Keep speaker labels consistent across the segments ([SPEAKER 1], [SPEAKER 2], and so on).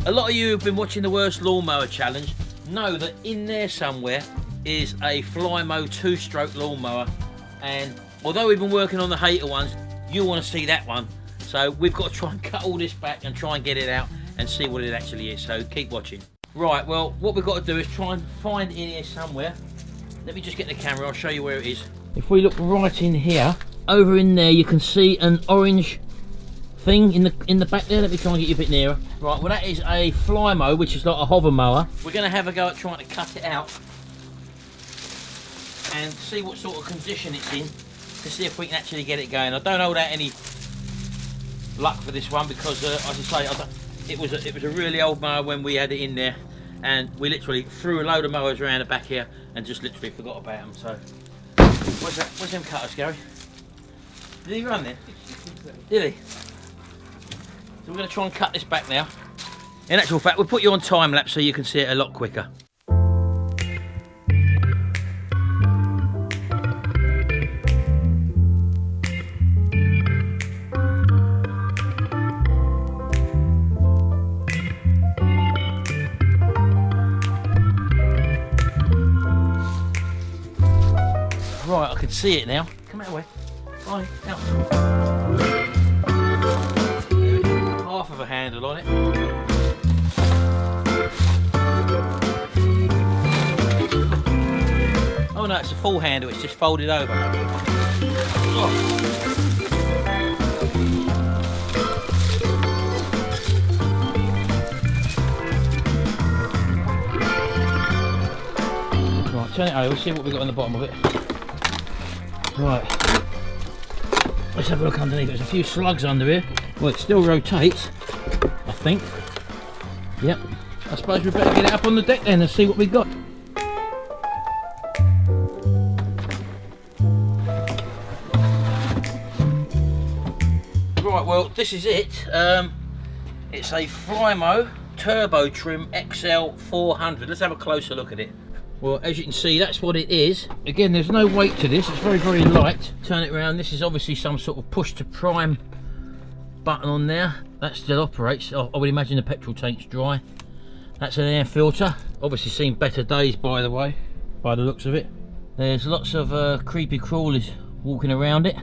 [SPEAKER 1] A lot of you who've been watching the Worst Lawnmower Challenge know that in there somewhere is a Flymo 2-stroke lawnmower, and although we've been working on the hater ones, you want to see that one. So we've got to try and cut all this back and try and get it out and see what it actually is, so keep watching. Right, well, what we've got to do is try and find in here somewhere. Let me just get the camera, I'll show you where it is. If we look right in here, over in there you can see an orange thing in the back there. Let me try and get you a bit nearer. Right, well that is a Flymo, which is like a hover mower. We're going to have a go at trying to cut it out and see what sort of condition it's in, to see if we can actually get it going. I don't hold out any luck for this one because, as I say, it was a really old mower when we had it in there, and we literally threw a load of mowers around the back here and just literally forgot about them. So, where's them cutters, Gary? Did he run there? Did he? So we're going to try and cut this back now. In actual fact, we'll put you on time lapse so you can see it a lot quicker. Right, I can see it now. Come out away. Right, out. Half of a handle on it. Oh no, it's a full handle, it's just folded over. Oh. Right, turn it over, see what we've got on the bottom of it. Right, let's have a look underneath. There's a few slugs under here. Well, it still rotates, I think. Yep, I suppose we better get it up on the deck then and see what we've got. Right, well, this is it. It's a Flymo Turbo Trim XL 400. Let's have a closer look at it. Well, as you can see, that's what it is. Again, there's no weight to this. It's very, very light. Turn it around. This is obviously some sort of push to prime button on there. That still operates. I would imagine the petrol tank's dry. That's an air filter. Obviously seen better days, by the way, by the looks of it. There's lots of creepy crawlies walking around it.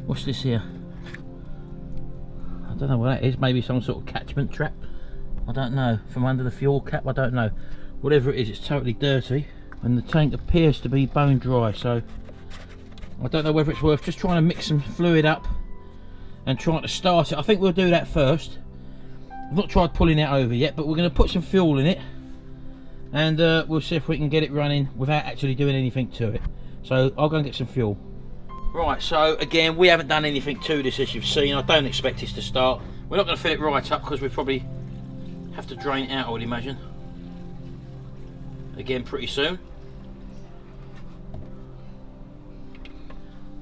[SPEAKER 1] What's this here? I don't know what that is. Maybe some sort of catchment trap. I don't know. From under the fuel cap, I don't know. Whatever it is, it's totally dirty, and the tank appears to be bone dry, so I don't know whether it's worth just trying to mix some fluid up and trying to start it. I think we'll do that first. I've not tried pulling it over yet, but we're going to put some fuel in it, and we'll see if we can get it running without actually doing anything to it. So I'll go and get some fuel. Right, so again, we haven't done anything to this, as you've seen. I don't expect this to start. We're not going to fill it right up because we probably have to drain it out, I would imagine. Again, pretty soon.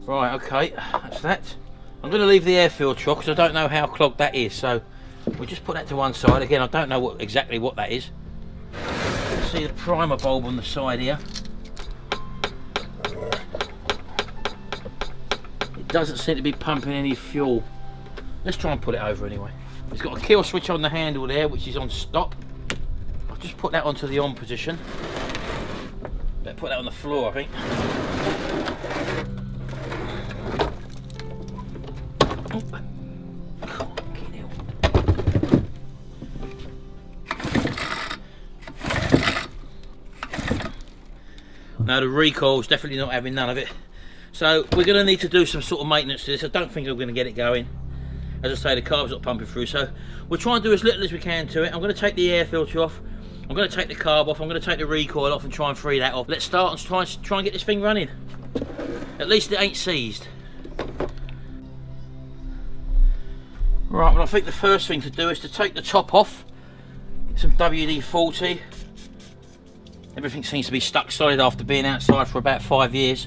[SPEAKER 1] Right, okay, that's that. I'm going to leave the air filter off because I don't know how clogged that is, so we'll just put that to one side. Again, I don't know exactly what that is. See the primer bulb on the side here. It doesn't seem to be pumping any fuel. Let's try and put it over anyway. It's got a kill switch on the handle there, which is on stop. Just put that onto the on position. Better put that on the floor, I think. Now the recoil's definitely not having none of it. So we're going to need to do some sort of maintenance to this. I don't think I'm going to get it going. As I say, the carb's not pumping through, so we'll try and do as little as we can to it. I'm going to take the air filter off. I'm going to take the carb off, I'm going to take the recoil off and try and free that off. Let's start and try and get this thing running. At least it ain't seized. Right, well I think the first thing to do is to take the top off. Get some WD-40. Everything seems to be stuck solid after being outside for about 5 years.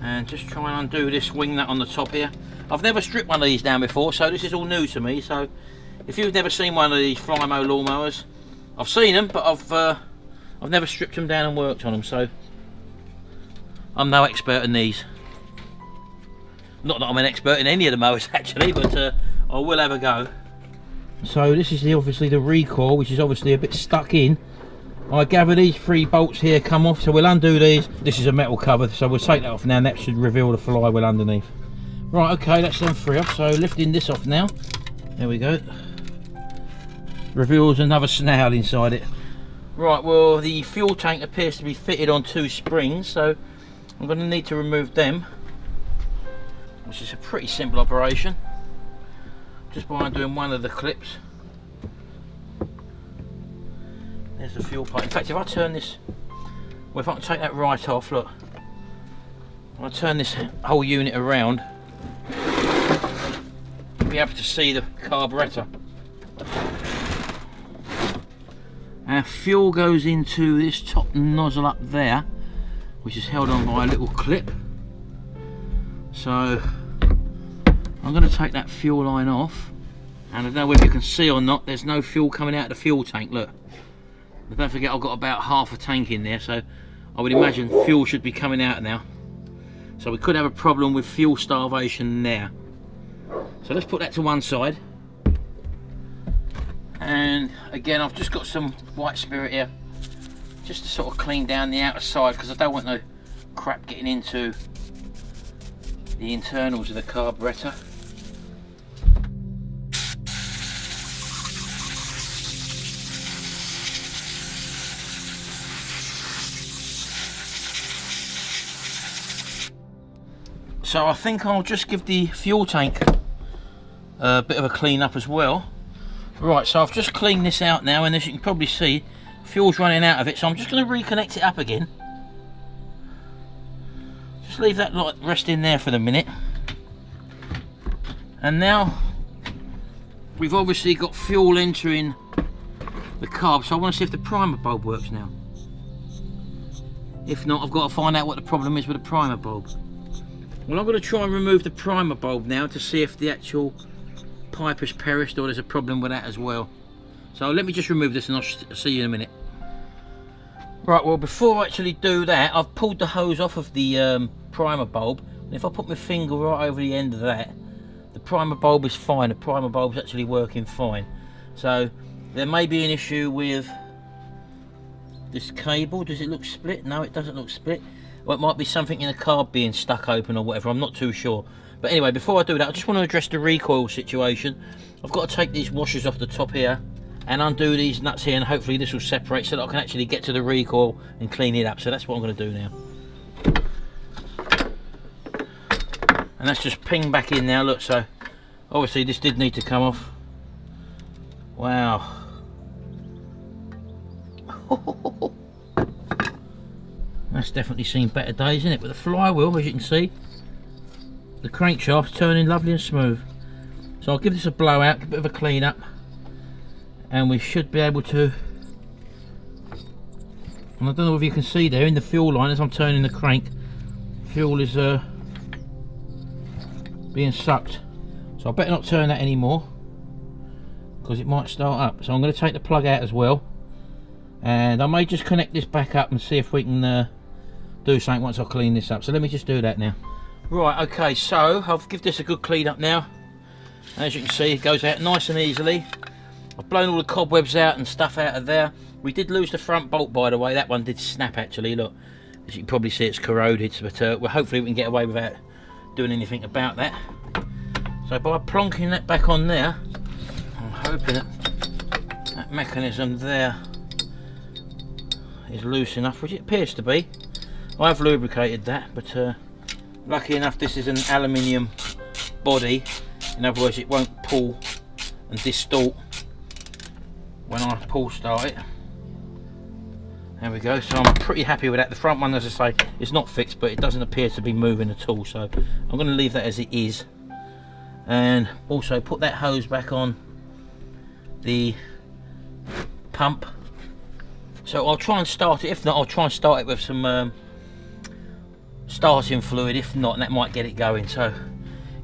[SPEAKER 1] And just try and undo this wing nut on the top here. I've never stripped one of these down before, so this is all new to me. So if you've never seen one of these Flymo lawnmowers, I've seen them, but I've never stripped them down and worked on them, so I'm no expert in these. Not that I'm an expert in any of the mowers actually, but I will have a go. So this is obviously the recoil, which is obviously a bit stuck in. I gather these 3 bolts here come off, so we'll undo these. This is a metal cover, so we'll take that off now, and that should reveal the flywheel underneath. Right, okay, that's them 3 off, so lifting this off now. There we go. Reveals another snail inside it. Right, well, the fuel tank appears to be fitted on 2 springs, so I'm going to need to remove them, which is a pretty simple operation, just by undoing one of the clips. There's the fuel pipe. In fact, if I turn this, well, if I can take that right off, look, if I turn this whole unit around, you'll be able to see the carburettor. Our fuel goes into this top nozzle up there, which is held on by a little clip. So I'm going to take that fuel line off, and I don't know whether you can see or not, there's no fuel coming out of the fuel tank, look. But don't forget, I've got about half a tank in there, so I would imagine fuel should be coming out now. So we could have a problem with fuel starvation there. So let's put that to one side. And again, I've just got some white spirit here, just to sort of clean down the outer side, because I don't want no crap getting into the internals of the carburettor. So I think I'll just give the fuel tank a bit of a clean up as well. Right, so I've just cleaned this out now, and as you can probably see, fuel's running out of it, so I'm just going to reconnect it up again. Just leave that light resting there for the minute. And now we've obviously got fuel entering the carb, so I want to see if the primer bulb works now. If not, I've got to find out what the problem is with the primer bulb. Well, I'm going to try and remove the primer bulb now to see if the actual pipe has perished or there's a problem with that as well. So let me just remove this and I'll see you in a minute. Right, well, before I actually do that, I've pulled the hose off of the primer bulb, and if I put my finger right over the end of that, the primer bulb is fine. The primer bulb's actually working fine. So there may be an issue with this cable. Does it look split? No, it doesn't look split. Well, it might be something in the carb being stuck open or whatever, I'm not too sure. But anyway, before I do that, I just want to address the recoil situation. I've got to take these washers off the top here and undo these nuts here, and hopefully this will separate so that I can actually get to the recoil and clean it up. So that's what I'm going to do now. And that's just pinged back in now, look, so obviously this did need to come off. Wow. That's definitely seen better days, isn't it? But the flywheel, as you can see, the crankshaft's turning lovely and smooth. So I'll give this a blowout, a bit of a clean up, and we should be able to. And I don't know if you can see there in the fuel line as I'm turning the crank, fuel is being sucked. So I better not turn that anymore because it might start up. So I'm going to take the plug out as well, and I may just connect this back up and see if we can do something once I clean this up. So let me just do that now. Right, okay, so I'll give this a good clean up now. As you can see, it goes out nice and easily. I've blown all the cobwebs out and stuff out of there. We did lose the front bolt, by the way. That one did snap actually, look. As you can probably see, it's corroded, but well, hopefully we can get away without doing anything about that. So by plonking that back on there, I'm hoping that that mechanism there is loose enough, which it appears to be. I've lubricated that, but lucky enough this is an aluminium body. In other words, it won't pull and distort when I pull start it. There we go, so I'm pretty happy with that. The front one, as I say, is not fixed, but it doesn't appear to be moving at all, so I'm going to leave that as it is. And also put that hose back on the pump. So I'll try and start it. If not, I'll try and start it with some starting fluid. If not, and that might get it going. So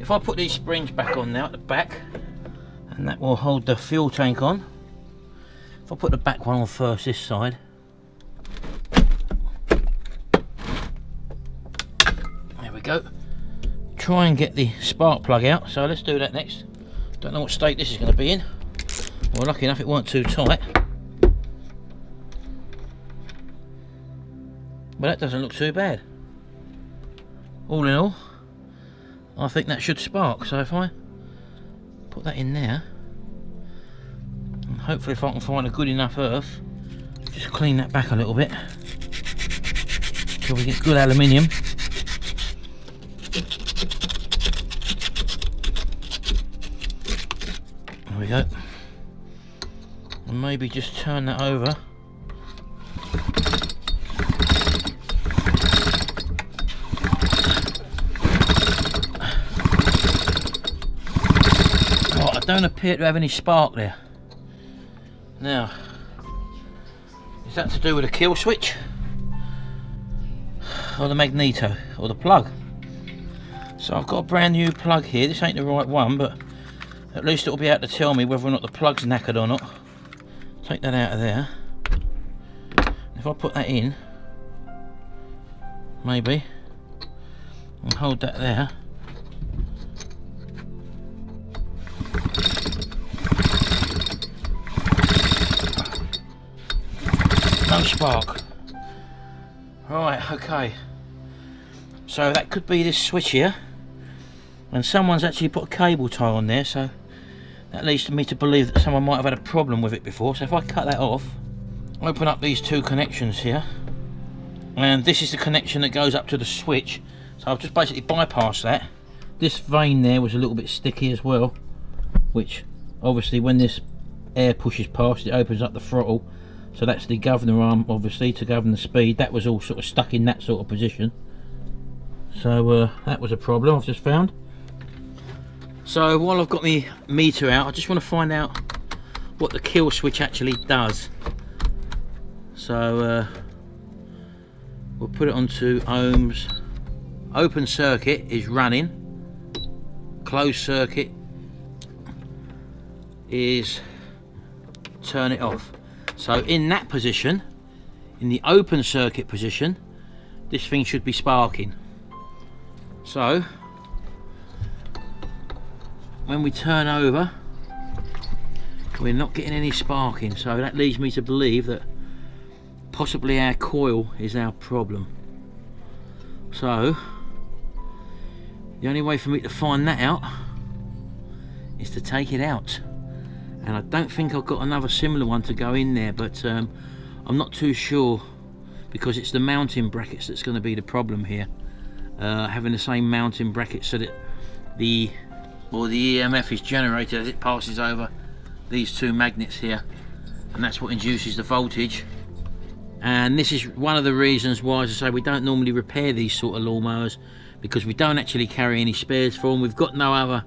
[SPEAKER 1] if I put these springs back on now at the back, and that will hold the fuel tank on. If I put the back one on first, this side. There we go. Try and get the spark plug out. So let's do that next. Don't know what state this is going to be in. Well, lucky enough it weren't too tight. But that doesn't look too bad. All in all, I think that should spark. So if I put that in there, and hopefully if I can find a good enough earth, just clean that back a little bit till we get good aluminium. There we go. And maybe just turn that over. Right, I don't appear to have any spark there. Now, is that to do with the kill switch? Or the magneto? Or the plug? So I've got a brand new plug here. This ain't the right one, but at least it'll be able to tell me whether or not the plug's knackered or not. Take that out of there. If I put that in, maybe, and hold that there. No spark. Right, okay. So that could be this switch here. And someone's actually put a cable tie on there, so that leads me to believe that someone might have had a problem with it before. So if I cut that off, open up these two connections here, and this is the connection that goes up to the switch. So I've just basically bypassed that. This vane there was a little bit sticky as well, which obviously when this air pushes past it opens up the throttle. So that's the governor arm, obviously, to govern the speed. That was all sort of stuck in that sort of position. So that was a problem I've just found. So while I've got my meter out, I just want to find out what the kill switch actually does. So we'll put it onto ohms. Open circuit is running. Closed circuit is turn it off. So in that position, in the open circuit position, this thing should be sparking. So when we turn over, we're not getting any sparking, so that leads me to believe that possibly our coil is our problem. So the only way for me to find that out is to take it out, and I don't think I've got another similar one to go in there, but I'm not too sure, because it's the mounting brackets that's going to be the problem here. Having the same mounting brackets so that the EMF is generated as it passes over these two magnets here, and that's what induces the voltage. And this is one of the reasons why, as I say, we don't normally repair these sort of lawnmowers, because we don't actually carry any spares for them. We've got no other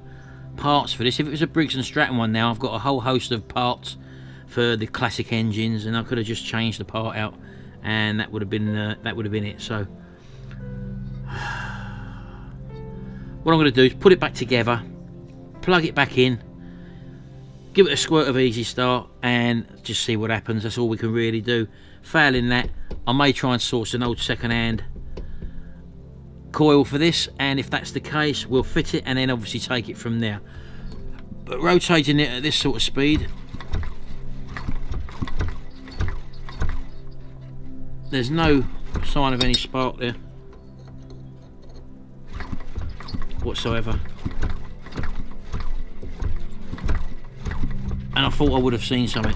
[SPEAKER 1] parts for this. If it was a Briggs & Stratton one now, I've got a whole host of parts for the classic engines, and I could have just changed the part out, and that would have been it. So what I'm going to do is put it back together, plug it back in, give it a squirt of Easy Start, and just see what happens. That's all we can really do. Failing that, I may try and source an old second-hand coil for this, and if that's the case, we'll fit it and then obviously take it from there. But rotating it at this sort of speed, there's no sign of any spark there whatsoever, and I thought I would have seen something.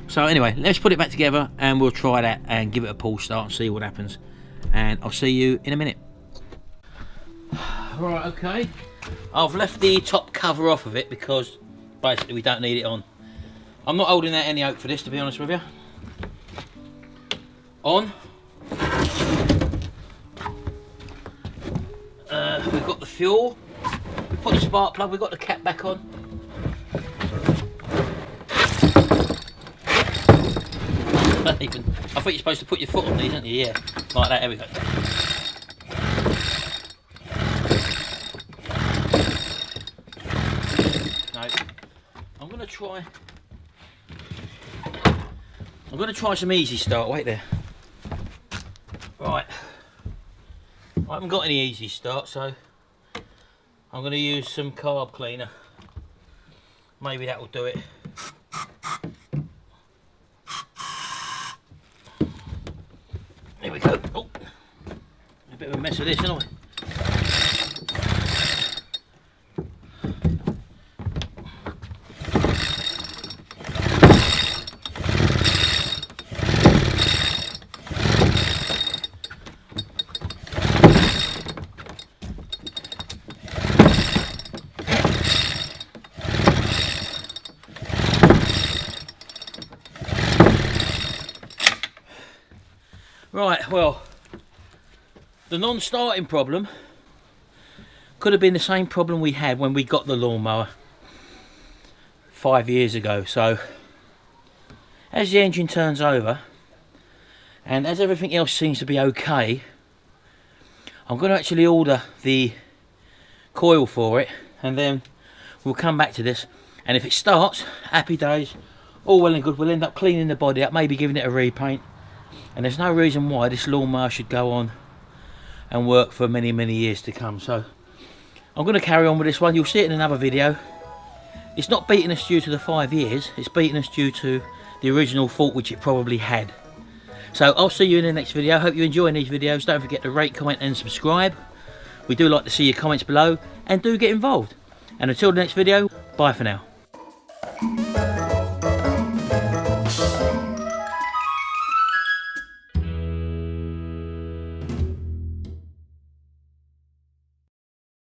[SPEAKER 1] So anyway, let's put it back together and we'll try that and give it a pull start and see what happens, and I'll see you in a minute. Right, okay, I've left the top cover off of it because basically we don't need it on. I'm not holding out any hope for this, to be honest with you. On. We've got the fuel, we put the spark plug, we've got the cap back on. I thought you're supposed to put your foot on these, aren't you? Yeah, like that, there we go. No, I'm going to try some Easy Start, wait there. Right, I haven't got any Easy Start, so I'm going to use some carb cleaner. Maybe that will do it. There we go. Oh, a bit of a mess of this, isn't it? Right, well, the non-starting problem could have been the same problem we had when we got the lawnmower 5 years ago. So as the engine turns over and as everything else seems to be okay, I'm going to actually order the coil for it, and then we'll come back to this, and if it starts, happy days, all well and good. We'll end up cleaning the body up, maybe giving it a repaint. And there's no reason why this lawnmower should go on and work for many, many years to come. So I'm going to carry on with this one. You'll see it in another video. It's not beating us due to the 5 years. It's beating us due to the original fault, which it probably had. So I'll see you in the next video. Hope you're enjoying these videos. Don't forget to rate, comment and subscribe. We do like to see your comments below, and do get involved. And until the next video, bye for now.